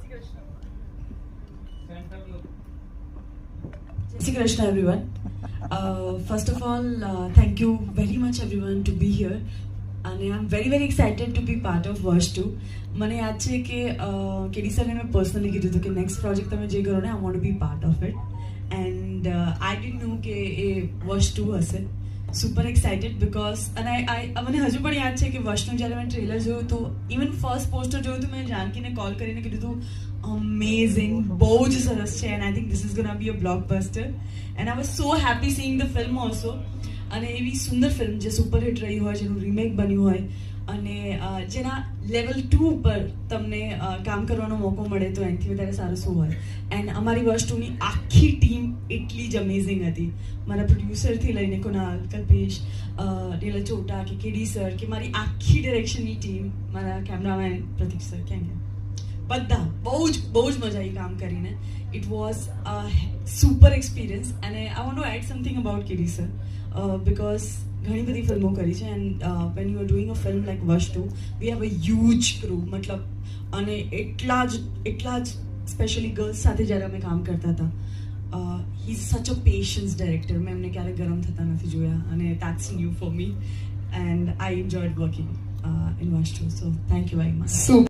Jai Shri Krishna, everyone. First of all, thank you very much, everyone, to be here. And I'm very, very excited to be part of Verse 2. મને યાદ છે કે કેડી સરને મેં personally કીધું હતું કે નેક્સ્ટ પ્રોજેક્ટ તમે જે કરો ને I want to be part of it and I did નો કે એ વર્ષ 2 હશે. સુપર એક્સાઇટેડ બિકોઝ અને મને હજુ પણ યાદ છે કે વર્ષનું જ્યારે મેં ટ્રેલર જોયું તો ઇવન ફર્સ્ટ પોસ્ટર જોયું તો મેં જાનકીને કોલ કરીને કીધું હતું અમેઝિંગ, બહુ જ સરસ છે and I think this is gonna be a blockbuster and I was so happy seeing the film also. અને એવી સુંદર ફિલ્મ જે સુપરહિટ રહી હોય, જેનું રિમેક બન્યું હોય અને જેના લેવલ 2 ઉપર તમને કામ કરવાનો મોકો મળે તો એનાથી વધારે સારું શું હોય. એન્ડ અમારી વર્ષ 2ની આખી ટીમ એટલી જ અમેઝિંગ હતી. મારા પ્રોડ્યુસરથી લઈને કુનાલ, કલ્પેશ, નીલજ ચોટા કે કેડી સર કે મારી આખી ડિરેક્શનની ટીમ, મારા કેમેરામેન પ્રતીક સર, ક્યાં બધા બહુ જ મજા આવી કામ કરીને. It was a super experience. અને I want to add something about KD sir because ઘણી બધી ફિલ્મો કરી છે and when you are doing a film like વર્ષ 2 we have a huge crew. મતલબ અને એટલા જ સ્પેશિયલી ગર્લ્સ સાથે જ્યારે અમે કામ કરતા હતા. હી ઇઝ સચ અ પેશન્સ ડાયરેક્ટર. મેં એમને ક્યારેય ગરમ થતા નથી જોયા અને that's new for me and I enjoyed working in વર્ષ 2. So thank you very much.